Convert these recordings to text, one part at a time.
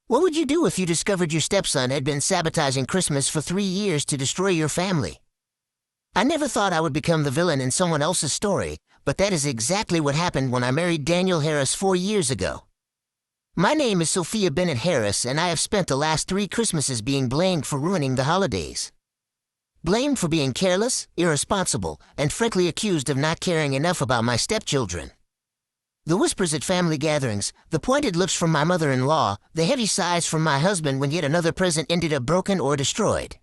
What would you do if you discovered your stepson had been sabotaging Christmas for 3 years to destroy your family? I never thought I would become the villain in someone else's story, but that is exactly what happened when I married Daniel Harris 4 years ago. My name is Sophia Bennett Harris, and I have spent the last 3 Christmases being blamed for ruining the holidays. Blamed for being careless, irresponsible, and frankly accused of not caring enough about my stepchildren. The whispers at family gatherings, the pointed looks from my mother-in-law, the heavy sighs from my husband when yet another present ended up broken or destroyed.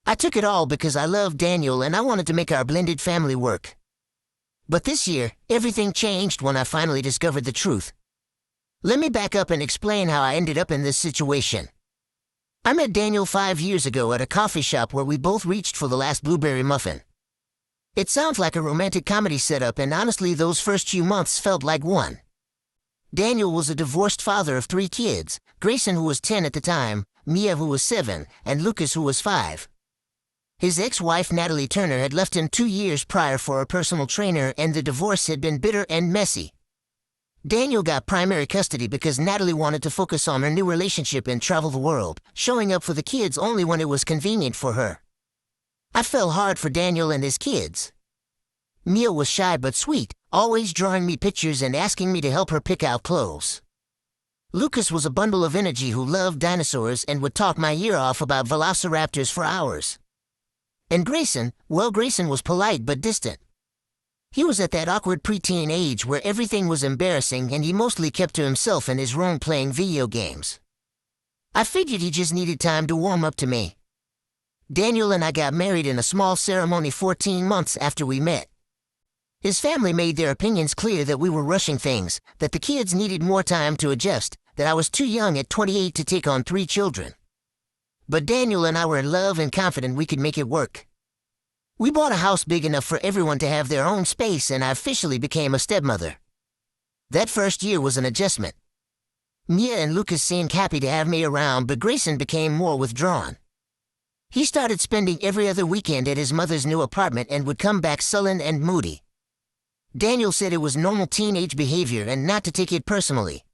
I took it all because I loved Daniel and I wanted to make our blended family work. But this year, everything changed when I finally discovered the truth. Let me back up and explain how I ended up in this situation. I met Daniel 5 years ago at a coffee shop where we both reached for the last blueberry muffin. It sounds like a romantic comedy setup, and honestly those first few months felt like one. Daniel was a divorced father of 3 kids, Grayson, who was 10 at the time, Mia, who was 7, and Lucas, who was 5. His ex-wife Natalie Turner had left him 2 years prior for a personal trainer, and the divorce had been bitter and messy. Daniel got primary custody because Natalie wanted to focus on her new relationship and travel the world, showing up for the kids only when it was convenient for her. I fell hard for Daniel and his kids. Mia was shy but sweet, always drawing me pictures and asking me to help her pick out clothes. Lucas was a bundle of energy who loved dinosaurs and would talk my ear off about velociraptors for hours. And Grayson, well, Grayson was polite but distant. He was at that awkward preteen age where everything was embarrassing and he mostly kept to himself in his room playing video games. I figured he just needed time to warm up to me. Daniel and I got married in a small ceremony 14 months after we met. His family made their opinions clear that we were rushing things, that the kids needed more time to adjust, that I was too young at 28 to take on 3 children. But Daniel and I were in love and confident we could make it work. We bought a house big enough for everyone to have their own space, and I officially became a stepmother. That first year was an adjustment. Mia and Lucas seemed happy to have me around, but Grayson became more withdrawn. He started spending every other weekend at his mother's new apartment and would come back sullen and moody. Daniel said it was normal teenage behavior and not to take it personally.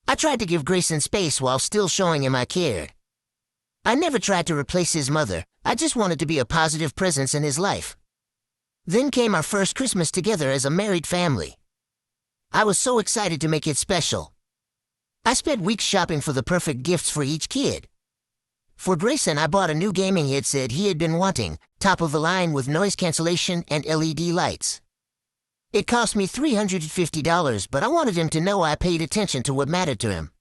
I tried to give Grayson space while still showing him I cared. I never tried to replace his mother, I just wanted to be a positive presence in his life. Then came our first Christmas together as a married family. I was so excited to make it special. I spent weeks shopping for the perfect gifts for each kid. For Grayson, I bought a new gaming headset he had been wanting, top of the line with noise cancellation and LED lights. It cost me $350, but I wanted him to know I paid attention to what mattered to him.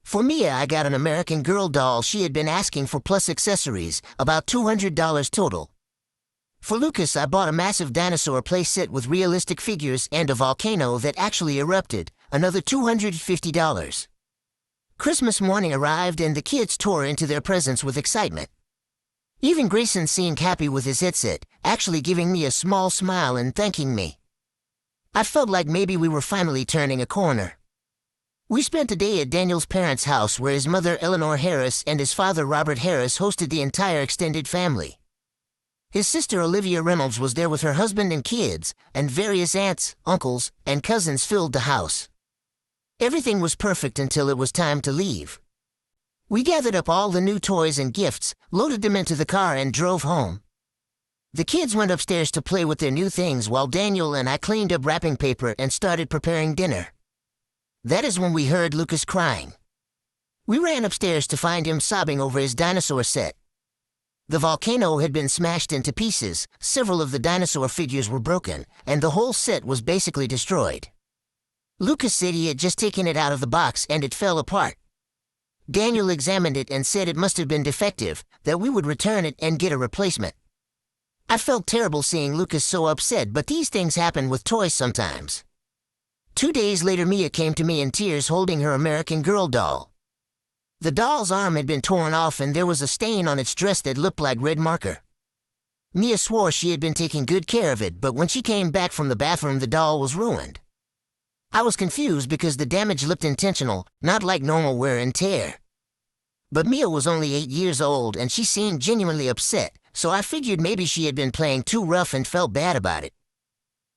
For Mia, I got an American Girl doll she had been asking for plus accessories, about $200 total. For Lucas, I bought a massive dinosaur playset with realistic figures and a volcano that actually erupted, another $250. Christmas morning arrived and the kids tore into their presents with excitement. Even Grayson seemed happy with his headset, actually giving me a small smile and thanking me. I felt like maybe we were finally turning a corner. We spent a day at Daniel's parents' house where his mother Eleanor Harris and his father Robert Harris hosted the entire extended family. His sister Olivia Reynolds was there with her husband and kids, and various aunts, uncles, and cousins filled the house. Everything was perfect until it was time to leave. We gathered up all the new toys and gifts, loaded them into the car, and drove home. The kids went upstairs to play with their new things while Daniel and I cleaned up wrapping paper and started preparing dinner. That is when we heard Lucas crying. We ran upstairs to find him sobbing over his dinosaur set. The volcano had been smashed into pieces, several of the dinosaur figures were broken, and the whole set was basically destroyed. Lucas said he had just taken it out of the box and it fell apart. Daniel examined it and said it must have been defective, that we would return it and get a replacement. I felt terrible seeing Lucas so upset, but these things happen with toys sometimes. 2 days later, Mia came to me in tears holding her American Girl doll. The doll's arm had been torn off and there was a stain on its dress that looked like red marker. Mia swore she had been taking good care of it, but when she came back from the bathroom the doll was ruined. I was confused because the damage looked intentional, not like normal wear and tear. But Mia was only 8 years old and she seemed genuinely upset, so I figured maybe she had been playing too rough and felt bad about it.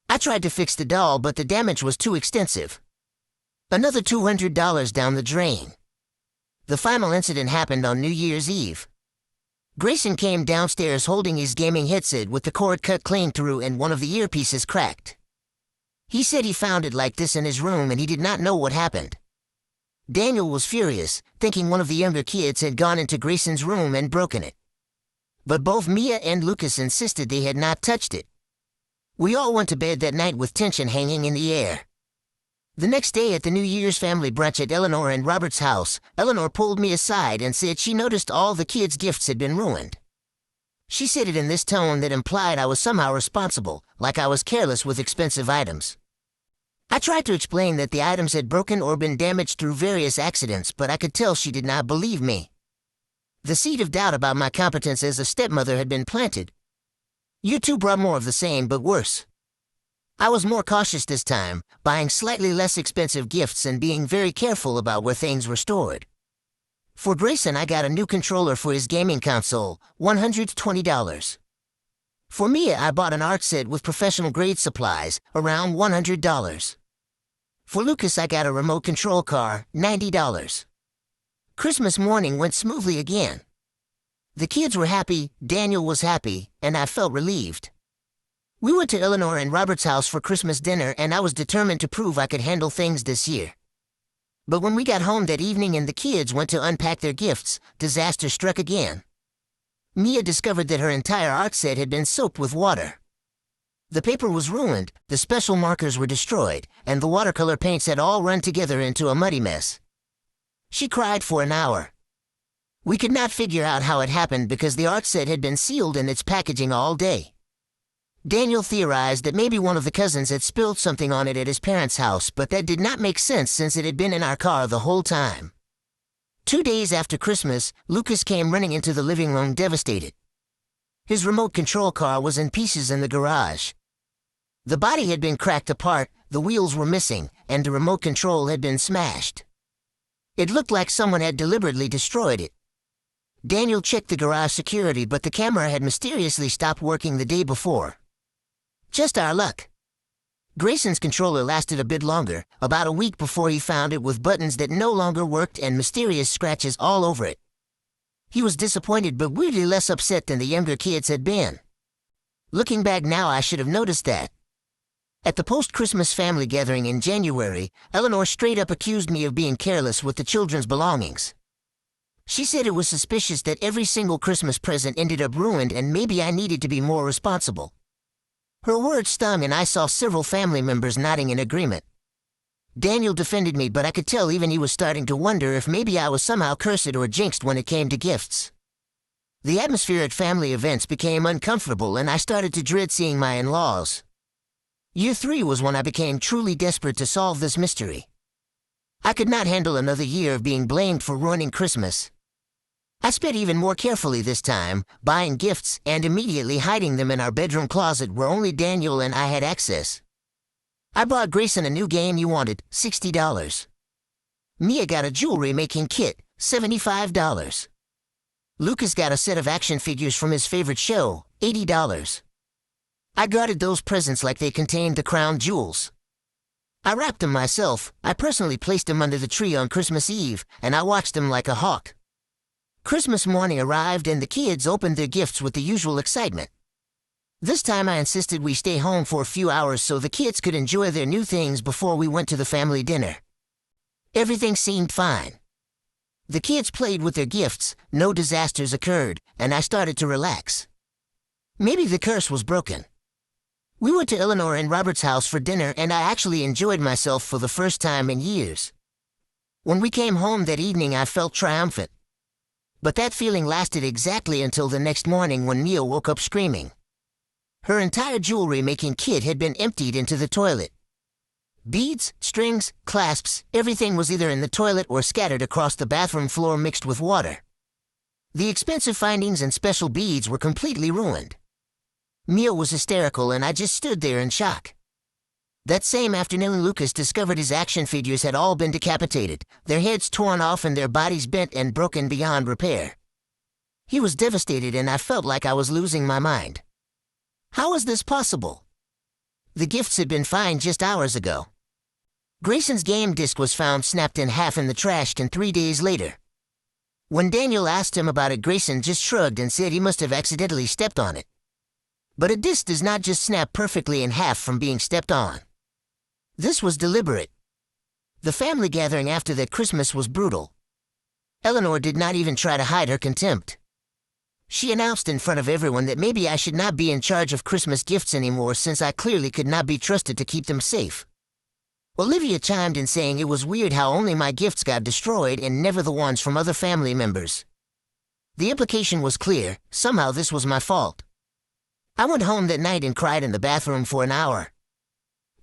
I tried to fix the doll, but the damage was too extensive. Another $200 down the drain. The final incident happened on New Year's Eve. Grayson came downstairs holding his gaming headset with the cord cut clean through and one of the earpieces cracked. He said he found it like this in his room and he did not know what happened. Daniel was furious, thinking one of the younger kids had gone into Grayson's room and broken it. But both Mia and Lucas insisted they had not touched it. We all went to bed that night with tension hanging in the air. The next day at the New Year's family brunch at Eleanor and Robert's house, Eleanor pulled me aside and said she noticed all the kids' gifts had been ruined. She said it in this tone that implied I was somehow responsible, like I was careless with expensive items. I tried to explain that the items had broken or been damaged through various accidents, but I could tell she did not believe me. The seed of doubt about my competence as a stepmother had been planted. You two brought more of the same, but worse. I was more cautious this time, buying slightly less expensive gifts and being very careful about where things were stored. For Grayson, I got a new controller for his gaming console, $120. For Mia, I bought an art set with professional-grade supplies, around $100. For Lucas, I got a remote control car, $90. Christmas morning went smoothly again. The kids were happy, Daniel was happy, and I felt relieved. We went to Eleanor and Robert's house for Christmas dinner, and I was determined to prove I could handle things this year. But when we got home that evening and the kids went to unpack their gifts, disaster struck again. Mia discovered that her entire art set had been soaked with water. The paper was ruined, the special markers were destroyed, and the watercolor paints had all run together into a muddy mess. She cried for an hour. We could not figure out how it happened because the art set had been sealed in its packaging all day. Daniel theorized that maybe one of the cousins had spilled something on it at his parents' house, but that did not make sense since it had been in our car the whole time. 2 days after Christmas, Lucas came running into the living room devastated. His remote control car was in pieces in the garage. The body had been cracked apart, the wheels were missing, and the remote control had been smashed. It looked like someone had deliberately destroyed it. Daniel checked the garage security, but the camera had mysteriously stopped working the day before. Just our luck. Grayson's controller lasted a bit longer, about a week before he found it with buttons that no longer worked and mysterious scratches all over it. He was disappointed but weirdly less upset than the younger kids had been. Looking back now, I should have noticed that. At the post-Christmas family gathering in January, Eleanor straight up accused me of being careless with the children's belongings. She said it was suspicious that every single Christmas present ended up ruined and maybe I needed to be more responsible. Her words stung and I saw several family members nodding in agreement. Daniel defended me, but I could tell even he was starting to wonder if maybe I was somehow cursed or jinxed when it came to gifts. The atmosphere at family events became uncomfortable and I started to dread seeing my in-laws. Year 3 was when I became truly desperate to solve this mystery. I could not handle another year of being blamed for ruining Christmas. I sped even more carefully this time, buying gifts and immediately hiding them in our bedroom closet where only Daniel and I had access. I bought Grayson a new game he wanted, $60. Mia got a jewelry-making kit, $75. Lucas got a set of action figures from his favorite show, $80. I guarded those presents like they contained the crown jewels. I wrapped them myself, I personally placed them under the tree on Christmas Eve, and I watched them like a hawk. Christmas morning arrived and the kids opened their gifts with the usual excitement. This time I insisted we stay home for a few hours so the kids could enjoy their new things before we went to the family dinner. Everything seemed fine. The kids played with their gifts, no disasters occurred, and I started to relax. Maybe the curse was broken. We went to Eleanor and Robert's house for dinner and I actually enjoyed myself for the first time in years. When we came home that evening I felt triumphant. But that feeling lasted exactly until the next morning when Mia woke up screaming. Her entire jewelry-making kit had been emptied into the toilet. Beads, strings, clasps, everything was either in the toilet or scattered across the bathroom floor mixed with water. The expensive findings and special beads were completely ruined. Mia was hysterical and I just stood there in shock. That same afternoon Lucas discovered his action figures had all been decapitated, their heads torn off and their bodies bent and broken beyond repair. He was devastated and I felt like I was losing my mind. How was this possible? The gifts had been fine just hours ago. Grayson's game disc was found snapped in half in the trash can 3 days later. When Daniel asked him about it, Grayson just shrugged and said he must have accidentally stepped on it. But a disc does not just snap perfectly in half from being stepped on. This was deliberate. The family gathering after that Christmas was brutal. Eleanor did not even try to hide her contempt. She announced in front of everyone that maybe I should not be in charge of Christmas gifts anymore since I clearly could not be trusted to keep them safe. Olivia chimed in saying it was weird how only my gifts got destroyed and never the ones from other family members. The implication was clear. Somehow this was my fault. I went home that night and cried in the bathroom for an hour.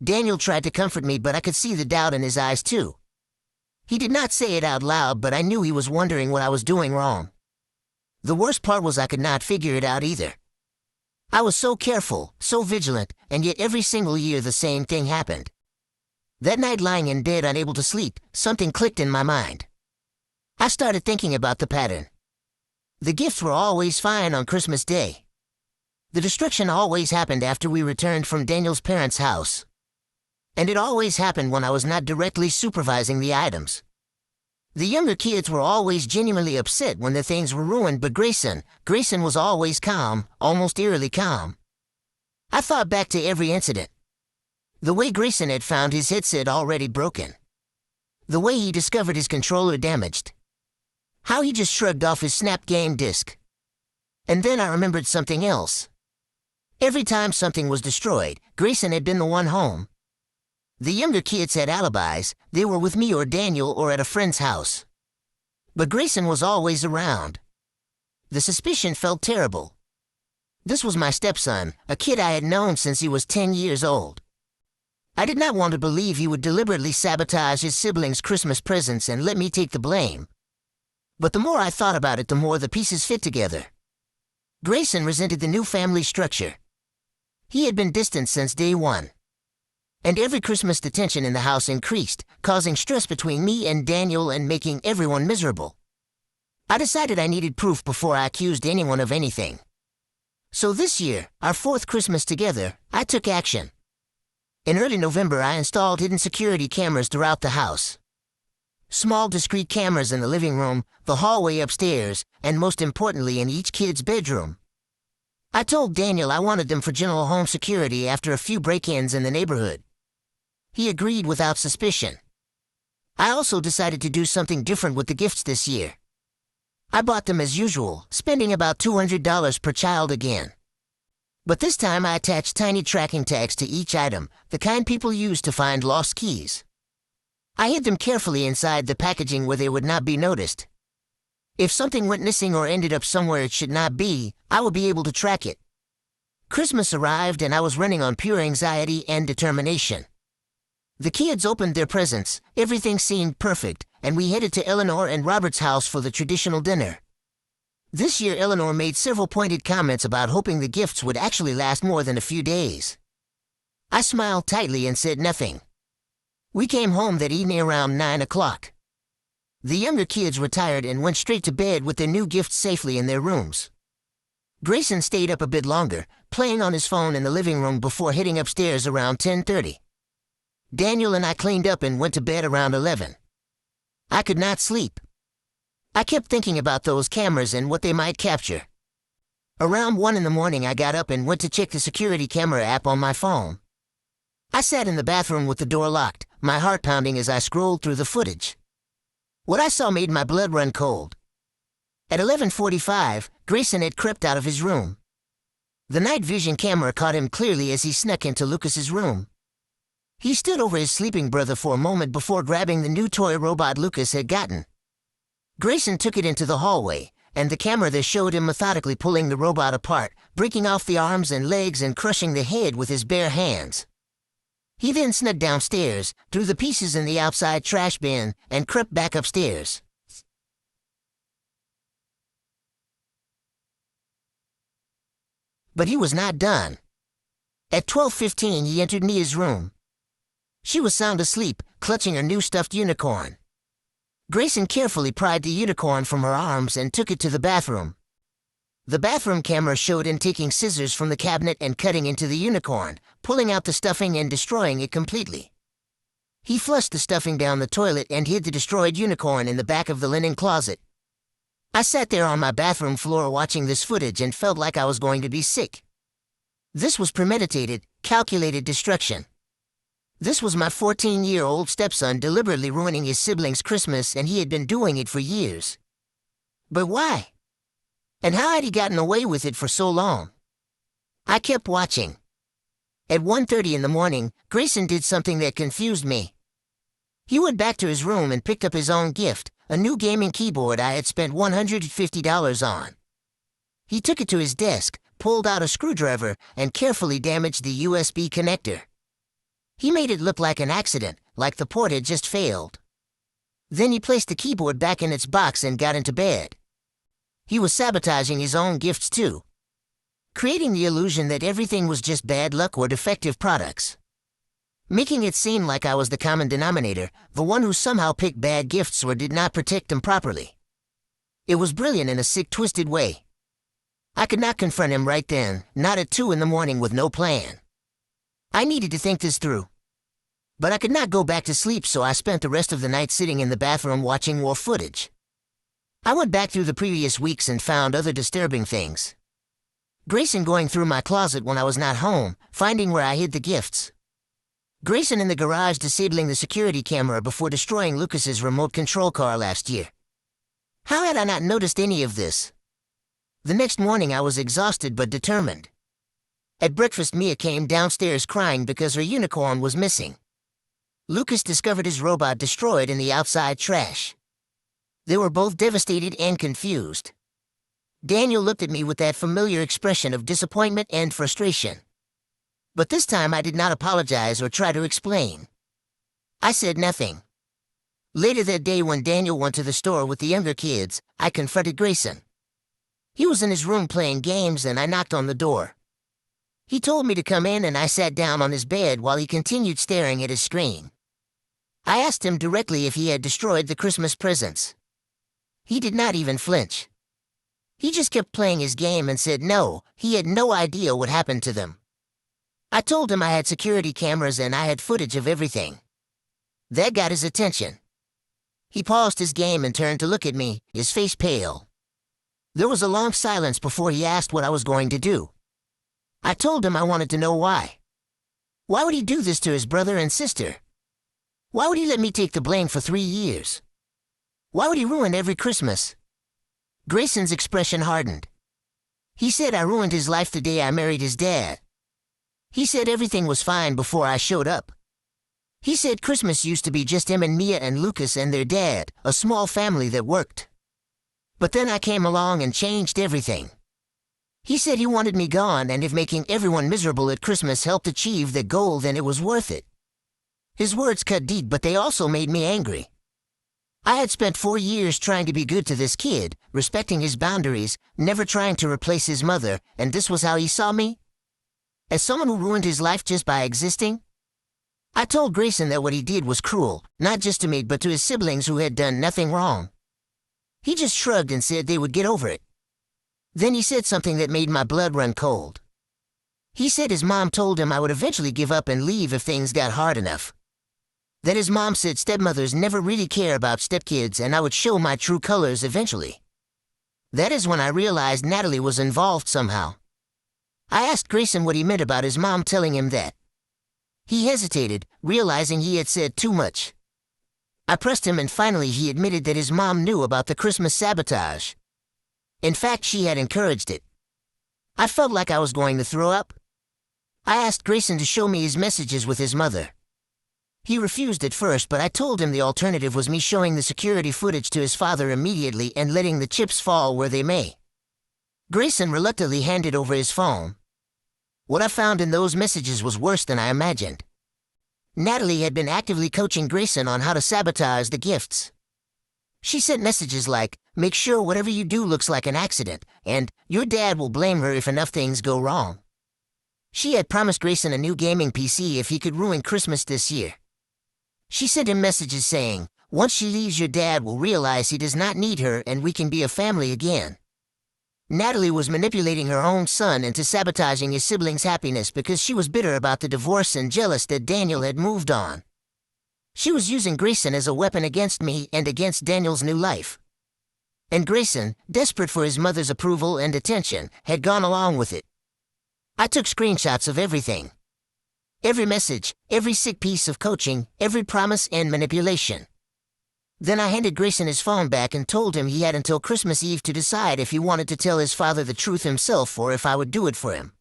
Daniel tried to comfort me, but I could see the doubt in his eyes too. He did not say it out loud, but I knew he was wondering what I was doing wrong. The worst part was I could not figure it out either. I was so careful, so vigilant, and yet every single year the same thing happened. That night, lying in bed unable to sleep, something clicked in my mind. I started thinking about the pattern. The gifts were always fine on Christmas Day. The destruction always happened after we returned from Daniel's parents' house. And it always happened when I was not directly supervising the items. The younger kids were always genuinely upset when their things were ruined, but Grayson was always calm, almost eerily calm. I thought back to every incident. The way Grayson had found his headset already broken. The way he discovered his controller damaged. How he just shrugged off his Snap game disc. And then I remembered something else. Every time something was destroyed, Grayson had been the one home. The younger kids had alibis. They were with me or Daniel or at a friend's house. But Grayson was always around. The suspicion felt terrible. This was my stepson, a kid I had known since he was 10 years old. I did not want to believe he would deliberately sabotage his siblings' Christmas presents and let me take the blame. But the more I thought about it, the more the pieces fit together. Grayson resented the new family structure. He had been distant since day one. And every Christmas the tension in the house increased, causing stress between me and Daniel and making everyone miserable. I decided I needed proof before I accused anyone of anything. So this year, our fourth Christmas together, I took action. In early November, I installed hidden security cameras throughout the house. Small discrete cameras in the living room, the hallway upstairs, and most importantly in each kid's bedroom. I told Daniel I wanted them for general home security after a few break-ins in the neighborhood. He agreed without suspicion. I also decided to do something different with the gifts this year. I bought them as usual, spending about $200 per child again. But this time I attached tiny tracking tags to each item, the kind people use to find lost keys. I hid them carefully inside the packaging where they would not be noticed. If something went missing or ended up somewhere it should not be, I would be able to track it. Christmas arrived and I was running on pure anxiety and determination. The kids opened their presents, everything seemed perfect, and we headed to Eleanor and Robert's house for the traditional dinner. This year Eleanor made several pointed comments about hoping the gifts would actually last more than a few days. I smiled tightly and said nothing. We came home that evening around 9 o'clock. The younger kids retired and went straight to bed with their new gifts safely in their rooms. Grayson stayed up a bit longer, playing on his phone in the living room before heading upstairs around 10:30. Daniel and I cleaned up and went to bed around 11. I could not sleep. I kept thinking about those cameras and what they might capture. Around 1 in the morning I got up and went to check the security camera app on my phone. I sat in the bathroom with the door locked, my heart pounding as I scrolled through the footage. What I saw made my blood run cold. At 11:45, Grayson had crept out of his room. The night vision camera caught him clearly as he snuck into Lucas's room. He stood over his sleeping brother for a moment before grabbing the new toy robot Lucas had gotten. Grayson took it into the hallway, and the camera there showed him methodically pulling the robot apart, breaking off the arms and legs and crushing the head with his bare hands. He then snuck downstairs, threw the pieces in the outside trash bin, and crept back upstairs. But he was not done. At 12:15 he entered Nia's room. She was sound asleep, clutching her new stuffed unicorn. Grayson carefully pried the unicorn from her arms and took it to the bathroom. The bathroom camera showed him taking scissors from the cabinet and cutting into the unicorn, pulling out the stuffing and destroying it completely. He flushed the stuffing down the toilet and hid the destroyed unicorn in the back of the linen closet. I sat there on my bathroom floor watching this footage and felt like I was going to be sick. This was premeditated, calculated destruction. This was my 14-year-old stepson deliberately ruining his siblings' Christmas, and he had been doing it for years. But why? And how had he gotten away with it for so long? I kept watching. At 1:30 in the morning, Grayson did something that confused me. He went back to his room and picked up his own gift, a new gaming keyboard I had spent $150 on. He took it to his desk, pulled out a screwdriver, and carefully damaged the USB connector. He made it look like an accident, like the port had just failed. Then he placed the keyboard back in its box and got into bed. He was sabotaging his own gifts too, creating the illusion that everything was just bad luck or defective products, making it seem like I was the common denominator, the one who somehow picked bad gifts or did not protect them properly. It was brilliant in a sick, twisted way. I could not confront him right then, not at 2 in the morning with no plan. I needed to think this through. But I could not go back to sleep, so I spent the rest of the night sitting in the bathroom watching more footage. I went back through the previous weeks and found other disturbing things. Grayson going through my closet when I was not home, finding where I hid the gifts. Grayson in the garage disabling the security camera before destroying Lucas's remote control car last year. How had I not noticed any of this? The next morning I was exhausted but determined. At breakfast, Mia came downstairs crying because her unicorn was missing. Lucas discovered his robot destroyed in the outside trash. They were both devastated and confused. Daniel looked at me with that familiar expression of disappointment and frustration. But this time I did not apologize or try to explain. I said nothing. Later that day, when Daniel went to the store with the younger kids, I confronted Grayson. He was in his room playing games and I knocked on the door. He told me to come in and I sat down on his bed while he continued staring at his screen. I asked him directly if he had destroyed the Christmas presents. He did not even flinch. He just kept playing his game and said no, he had no idea what happened to them. I told him I had security cameras and I had footage of everything. That got his attention. He paused his game and turned to look at me, his face pale. There was a long silence before he asked what I was going to do. I told him I wanted to know why. Why would he do this to his brother and sister? Why would he let me take the blame for 3 years? Why would he ruin every Christmas? Grayson's expression hardened. He said I ruined his life the day I married his dad. He said everything was fine before I showed up. He said Christmas used to be just him and Mia and Lucas and their dad, a small family that worked. But then I came along and changed everything. He said he wanted me gone, and if making everyone miserable at Christmas helped achieve that goal, then it was worth it. His words cut deep, but they also made me angry. I had spent 4 years trying to be good to this kid, respecting his boundaries, never trying to replace his mother, and this was how he saw me? As someone who ruined his life just by existing? I told Grayson that what he did was cruel, not just to me but to his siblings who had done nothing wrong. He just shrugged and said they would get over it. Then he said something that made my blood run cold. He said his mom told him I would eventually give up and leave if things got hard enough. That his mom said stepmothers never really care about stepkids and I would show my true colors eventually. That is when I realized Natalie was involved somehow. I asked Grayson what he meant about his mom telling him that. He hesitated, realizing he had said too much. I pressed him and finally he admitted that his mom knew about the Christmas sabotage. In fact, she had encouraged it. I felt like I was going to throw up. I asked Grayson to show me his messages with his mother. He refused at first, but I told him the alternative was me showing the security footage to his father immediately and letting the chips fall where they may. Grayson reluctantly handed over his phone. What I found in those messages was worse than I imagined. Natalie had been actively coaching Grayson on how to sabotage the gifts. She sent messages like, "Make sure whatever you do looks like an accident," and "Your dad will blame her if enough things go wrong." She had promised Grayson a new gaming PC if he could ruin Christmas this year. She sent him messages saying, "Once she leaves, your dad will realize he does not need her and we can be a family again." Natalie was manipulating her own son into sabotaging his siblings' happiness because she was bitter about the divorce and jealous that Daniel had moved on. She was using Grayson as a weapon against me and against Daniel's new life. And Grayson, desperate for his mother's approval and attention, had gone along with it. I took screenshots of everything. Every message, every sick piece of coaching, every promise and manipulation. Then I handed Grayson his phone back and told him he had until Christmas Eve to decide if he wanted to tell his father the truth himself or if I would do it for him.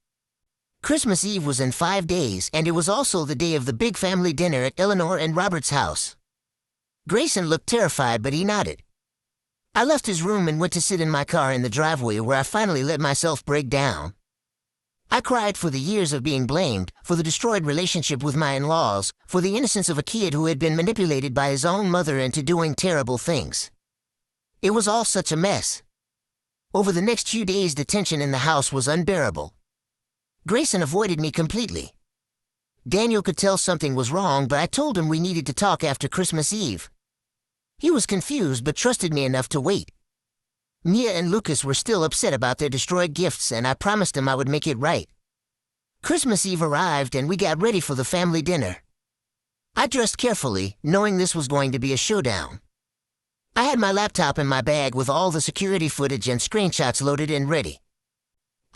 Christmas Eve was in 5 days, and it was also the day of the big family dinner at Eleanor and Robert's house. Grayson looked terrified, but he nodded. I left his room and went to sit in my car in the driveway, where I finally let myself break down. I cried for the years of being blamed, for the destroyed relationship with my in-laws, for the innocence of a kid who had been manipulated by his own mother into doing terrible things. It was all such a mess. Over the next few days, the tension in the house was unbearable. Grayson avoided me completely. Daniel could tell something was wrong, but I told him we needed to talk after Christmas Eve. He was confused but trusted me enough to wait. Mia and Lucas were still upset about their destroyed gifts, and I promised them I would make it right. Christmas Eve arrived and we got ready for the family dinner. I dressed carefully, knowing this was going to be a showdown. I had my laptop in my bag with all the security footage and screenshots loaded and ready.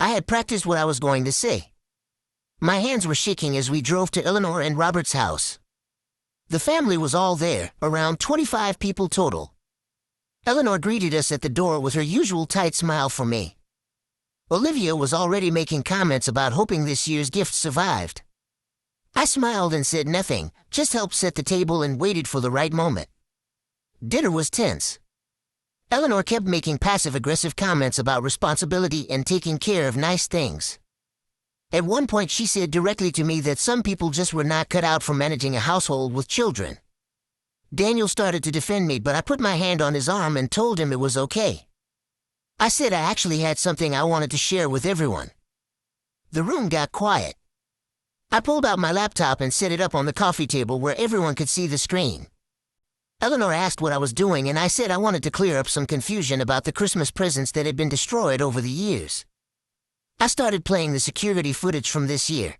I had practiced what I was going to say. My hands were shaking as we drove to Eleanor and Robert's house. The family was all there, around 25 people total. Eleanor greeted us at the door with her usual tight smile for me. Olivia was already making comments about hoping this year's gift survived. I smiled and said nothing, just helped set the table and waited for the right moment. Dinner was tense. Eleanor kept making passive-aggressive comments about responsibility and taking care of nice things. At one point she said directly to me that some people just were not cut out for managing a household with children. Daniel started to defend me, but I put my hand on his arm and told him it was okay. I said I actually had something I wanted to share with everyone. The room got quiet. I pulled out my laptop and set it up on the coffee table where everyone could see the screen. Eleanor asked what I was doing, and I said I wanted to clear up some confusion about the Christmas presents that had been destroyed over the years. I started playing the security footage from this year.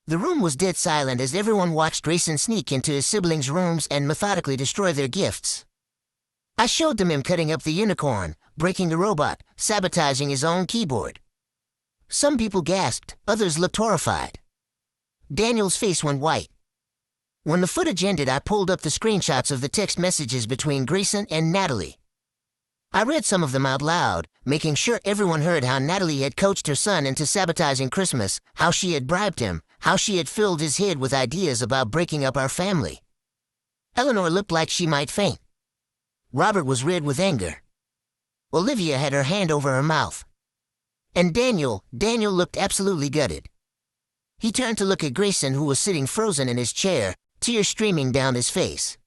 The room was dead silent as everyone watched Grayson sneak into his siblings' rooms and methodically destroy their gifts. I showed them him cutting up the unicorn, breaking the robot, sabotaging his own keyboard. Some people gasped, others looked horrified. Daniel's face went white. When the footage ended, I pulled up the screenshots of the text messages between Grayson and Natalie. I read some of them out loud, making sure everyone heard how Natalie had coached her son into sabotaging Christmas, how she had bribed him, how she had filled his head with ideas about breaking up our family. Eleanor looked like she might faint. Robert was red with anger. Olivia had her hand over her mouth. And Daniel looked absolutely gutted. He turned to look at Grayson, who was sitting frozen in his chair, tears streaming down his face.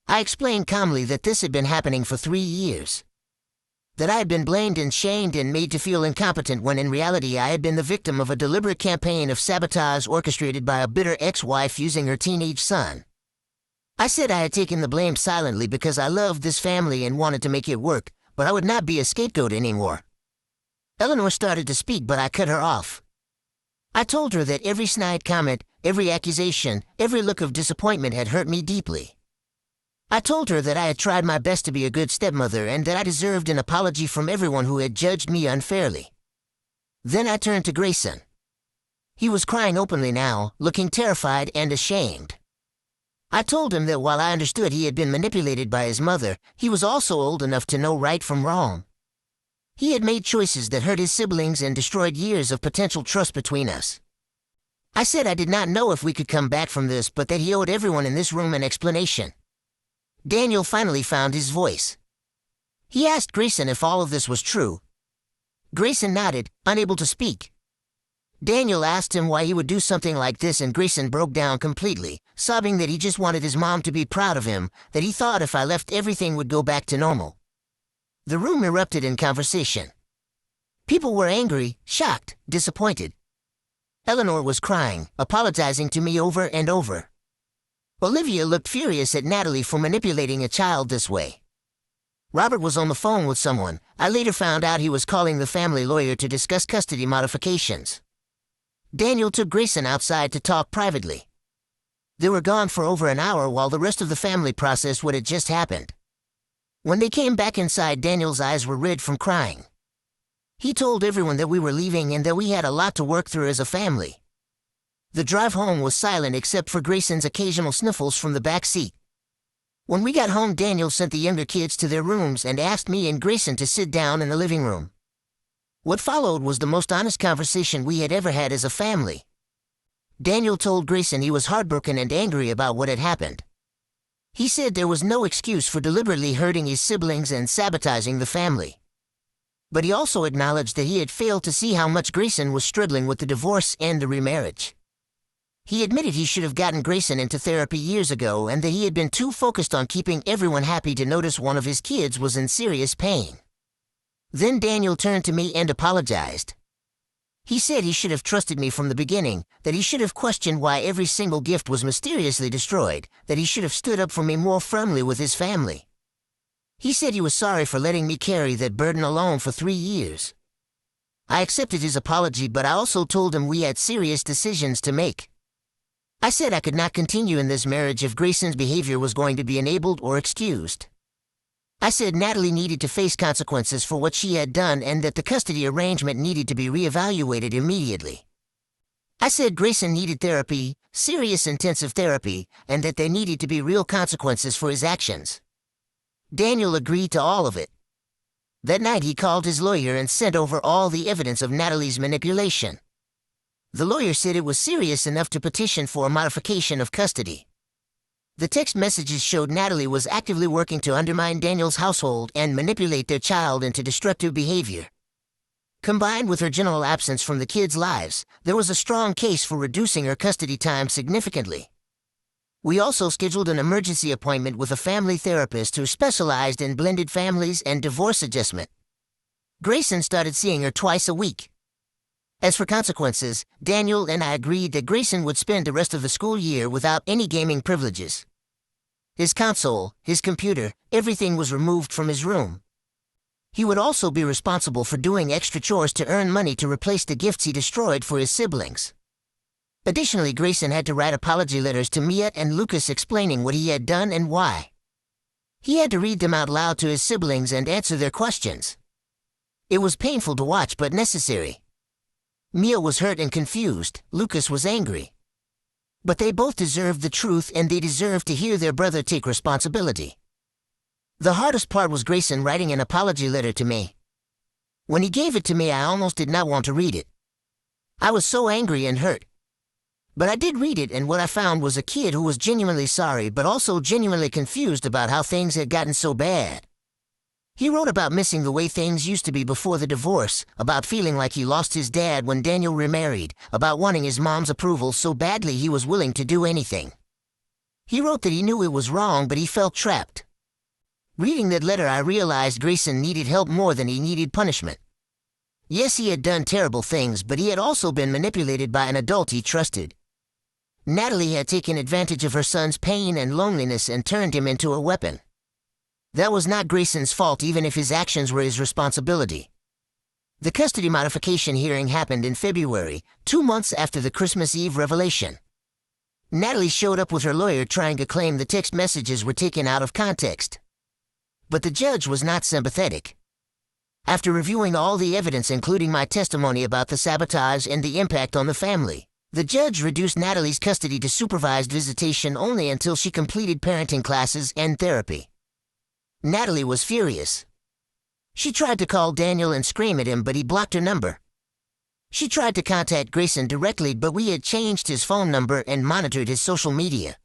I explained calmly that this had been happening for 3 years. That I had been blamed and shamed and made to feel incompetent when in reality I had been the victim of a deliberate campaign of sabotage orchestrated by a bitter ex-wife using her teenage son. I said I had taken the blame silently because I loved this family and wanted to make it work, but I would not be a scapegoat anymore. Eleanor started to speak, but I cut her off. I told her that every snide comment, every accusation, every look of disappointment had hurt me deeply. I told her that I had tried my best to be a good stepmother and that I deserved an apology from everyone who had judged me unfairly. Then I turned to Grayson. He was crying openly now, looking terrified and ashamed. I told him that while I understood he had been manipulated by his mother, he was also old enough to know right from wrong. He had made choices that hurt his siblings and destroyed years of potential trust between us. I said I did not know if we could come back from this, but that he owed everyone in this room an explanation. Daniel finally found his voice. He asked Grayson if all of this was true. Grayson nodded, unable to speak. Daniel asked him why he would do something like this, and Grayson broke down completely, sobbing that he just wanted his mom to be proud of him, that he thought if I left everything would go back to normal. The room erupted in conversation. People were angry, shocked, disappointed. Eleanor was crying, apologizing to me over and over. Olivia looked furious at Natalie for manipulating a child this way. Robert was on the phone with someone. I later found out he was calling the family lawyer to discuss custody modifications. Daniel took Grayson outside to talk privately. They were gone for over an hour while the rest of the family processed what had just happened. When they came back inside, Daniel's eyes were red from crying. He told everyone that we were leaving and that we had a lot to work through as a family. The drive home was silent except for Grayson's occasional sniffles from the back seat. When we got home, Daniel sent the younger kids to their rooms and asked me and Grayson to sit down in the living room. What followed was the most honest conversation we had ever had as a family. Daniel told Grayson he was heartbroken and angry about what had happened. He said there was no excuse for deliberately hurting his siblings and sabotaging the family. But he also acknowledged that he had failed to see how much Grayson was struggling with the divorce and the remarriage. He admitted he should have gotten Grayson into therapy years ago and that he had been too focused on keeping everyone happy to notice one of his kids was in serious pain. Then Daniel turned to me and apologized. He said he should have trusted me from the beginning, that he should have questioned why every single gift was mysteriously destroyed, that he should have stood up for me more firmly with his family. He said he was sorry for letting me carry that burden alone for 3 years. I accepted his apology, but I also told him we had serious decisions to make. I said I could not continue in this marriage if Grayson's behavior was going to be enabled or excused. I said Natalie needed to face consequences for what she had done and that the custody arrangement needed to be reevaluated immediately. I said Grayson needed therapy, serious intensive therapy, and that there needed to be real consequences for his actions. Daniel agreed to all of it. That night he called his lawyer and sent over all the evidence of Natalie's manipulation. The lawyer said it was serious enough to petition for a modification of custody. The text messages showed Natalie was actively working to undermine Daniel's household and manipulate their child into destructive behavior. Combined with her general absence from the kids' lives, there was a strong case for reducing her custody time significantly. We also scheduled an emergency appointment with a family therapist who specialized in blended families and divorce adjustment. Grayson started seeing her twice a week. As for consequences, Daniel and I agreed that Grayson would spend the rest of the school year without any gaming privileges. His console, his computer, everything was removed from his room. He would also be responsible for doing extra chores to earn money to replace the gifts he destroyed for his siblings. Additionally, Grayson had to write apology letters to Mia and Lucas explaining what he had done and why. He had to read them out loud to his siblings and answer their questions. It was painful to watch but necessary. Mia was hurt and confused, Lucas was angry. But they both deserved the truth and they deserved to hear their brother take responsibility. The hardest part was Grayson writing an apology letter to me. When he gave it to me, I almost did not want to read it. I was so angry and hurt. But I did read it, and what I found was a kid who was genuinely sorry but also genuinely confused about how things had gotten so bad. He wrote about missing the way things used to be before the divorce, about feeling like he lost his dad when Daniel remarried, about wanting his mom's approval so badly he was willing to do anything. He wrote that he knew it was wrong but he felt trapped. Reading that letter, I realized Grayson needed help more than he needed punishment. Yes, he had done terrible things, but he had also been manipulated by an adult he trusted. Natalie had taken advantage of her son's pain and loneliness and turned him into a weapon. That was not Grayson's fault, even if his actions were his responsibility. The custody modification hearing happened in February, 2 months after the Christmas Eve revelation. Natalie showed up with her lawyer trying to claim the text messages were taken out of context. But the judge was not sympathetic. After reviewing all the evidence, including my testimony about the sabotage and the impact on the family, the judge reduced Natalie's custody to supervised visitation only until she completed parenting classes and therapy. Natalie was furious. She tried to call Daniel and scream at him, but he blocked her number. She tried to contact Grayson directly, but we had changed his phone number and monitored his social media.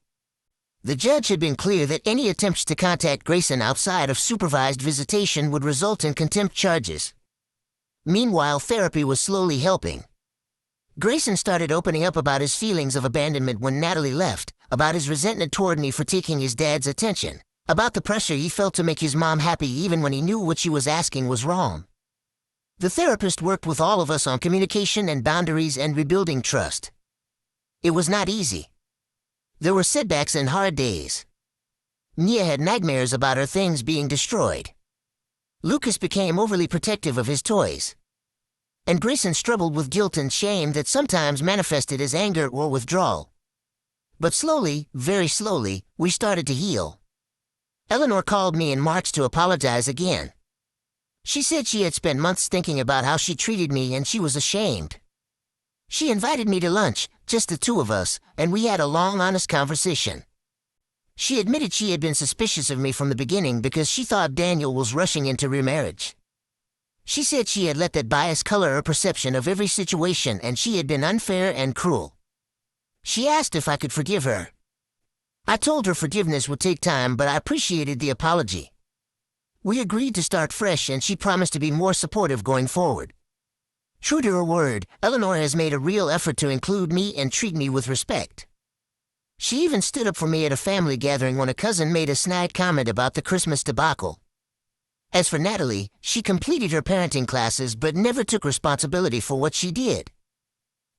The judge had been clear that any attempts to contact Grayson outside of supervised visitation would result in contempt charges. Meanwhile, therapy was slowly helping. Grayson started opening up about his feelings of abandonment when Natalie left, about his resentment toward me for taking his dad's attention, about the pressure he felt to make his mom happy even when he knew what she was asking was wrong. The therapist worked with all of us on communication and boundaries and rebuilding trust. It was not easy. There were setbacks and hard days. Nia had nightmares about her things being destroyed. Lucas became overly protective of his toys. And Grayson struggled with guilt and shame that sometimes manifested as anger or withdrawal. But slowly, very slowly, we started to heal. Eleanor called me in March to apologize again. She said she had spent months thinking about how she treated me and she was ashamed. She invited me to lunch, just the two of us, and we had a long, honest conversation. She admitted she had been suspicious of me from the beginning because she thought Daniel was rushing into remarriage. She said she had let that bias color her perception of every situation and she had been unfair and cruel. She asked if I could forgive her. I told her forgiveness would take time, but I appreciated the apology. We agreed to start fresh and she promised to be more supportive going forward. True to her word, Eleanor has made a real effort to include me and treat me with respect. She even stood up for me at a family gathering when a cousin made a snide comment about the Christmas debacle. As for Natalie, she completed her parenting classes but never took responsibility for what she did.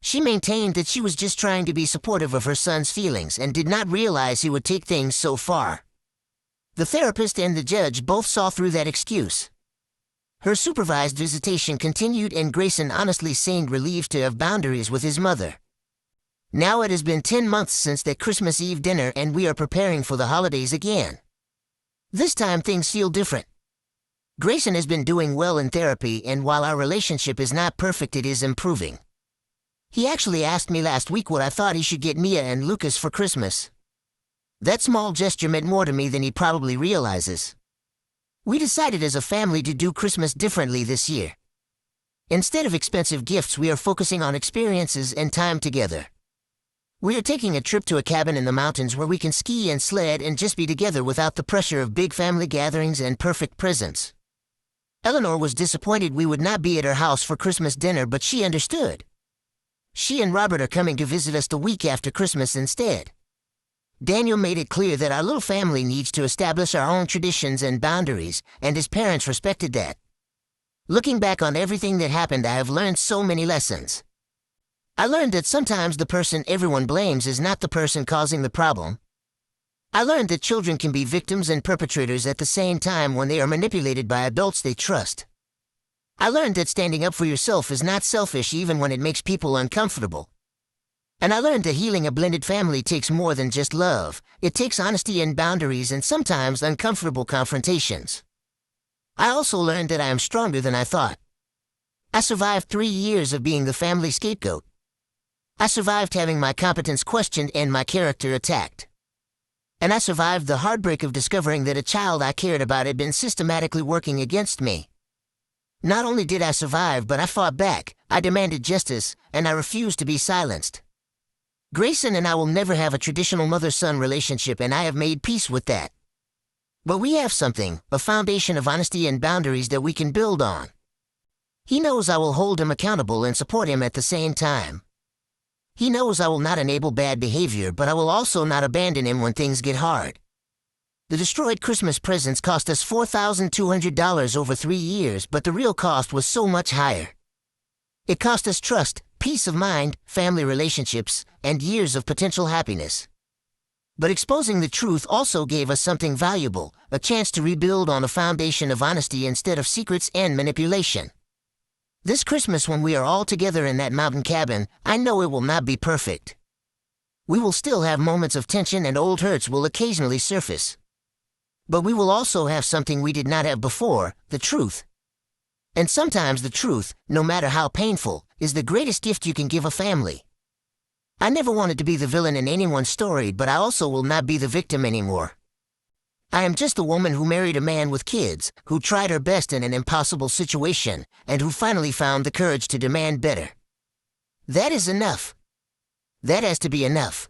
She maintained that she was just trying to be supportive of her son's feelings and did not realize he would take things so far. The therapist and the judge both saw through that excuse. Her supervised visitation continued and Grayson honestly seemed relieved to have boundaries with his mother. Now it has been 10 months since that Christmas Eve dinner and we are preparing for the holidays again. This time things feel different. Grayson has been doing well in therapy and while our relationship is not perfect, it is improving. He actually asked me last week what I thought he should get Mia and Lucas for Christmas. That small gesture meant more to me than he probably realizes. We decided as a family to do Christmas differently this year. Instead of expensive gifts, we are focusing on experiences and time together. We are taking a trip to a cabin in the mountains where we can ski and sled and just be together without the pressure of big family gatherings and perfect presents. Eleanor was disappointed we would not be at her house for Christmas dinner, but she understood. She and Robert are coming to visit us the week after Christmas instead. Daniel made it clear that our little family needs to establish our own traditions and boundaries, and his parents respected that. Looking back on everything that happened, I have learned so many lessons. I learned that sometimes the person everyone blames is not the person causing the problem. I learned that children can be victims and perpetrators at the same time when they are manipulated by adults they trust. I learned that standing up for yourself is not selfish even when it makes people uncomfortable. And I learned that healing a blended family takes more than just love. It takes honesty and boundaries and sometimes uncomfortable confrontations. I also learned that I am stronger than I thought. I survived 3 years of being the family scapegoat. I survived having my competence questioned and my character attacked. And I survived the heartbreak of discovering that a child I cared about had been systematically working against me. Not only did I survive, but I fought back, I demanded justice, and I refused to be silenced. Grayson and I will never have a traditional mother-son relationship, and I have made peace with that. But we have something, a foundation of honesty and boundaries that we can build on. He knows I will hold him accountable and support him at the same time. He knows I will not enable bad behavior, but I will also not abandon him when things get hard. The destroyed Christmas presents cost us $4,200 over 3 years, but the real cost was so much higher. It cost us trust, peace of mind, family relationships, and years of potential happiness. But exposing the truth also gave us something valuable, a chance to rebuild on a foundation of honesty instead of secrets and manipulation. This Christmas, when we are all together in that mountain cabin, I know it will not be perfect. We will still have moments of tension and old hurts will occasionally surface. But we will also have something we did not have before, the truth. And sometimes the truth, no matter how painful, is the greatest gift you can give a family. I never wanted to be the villain in anyone's story, but I also will not be the victim anymore. I am just a woman who married a man with kids, who tried her best in an impossible situation, and who finally found the courage to demand better. That is enough. That has to be enough.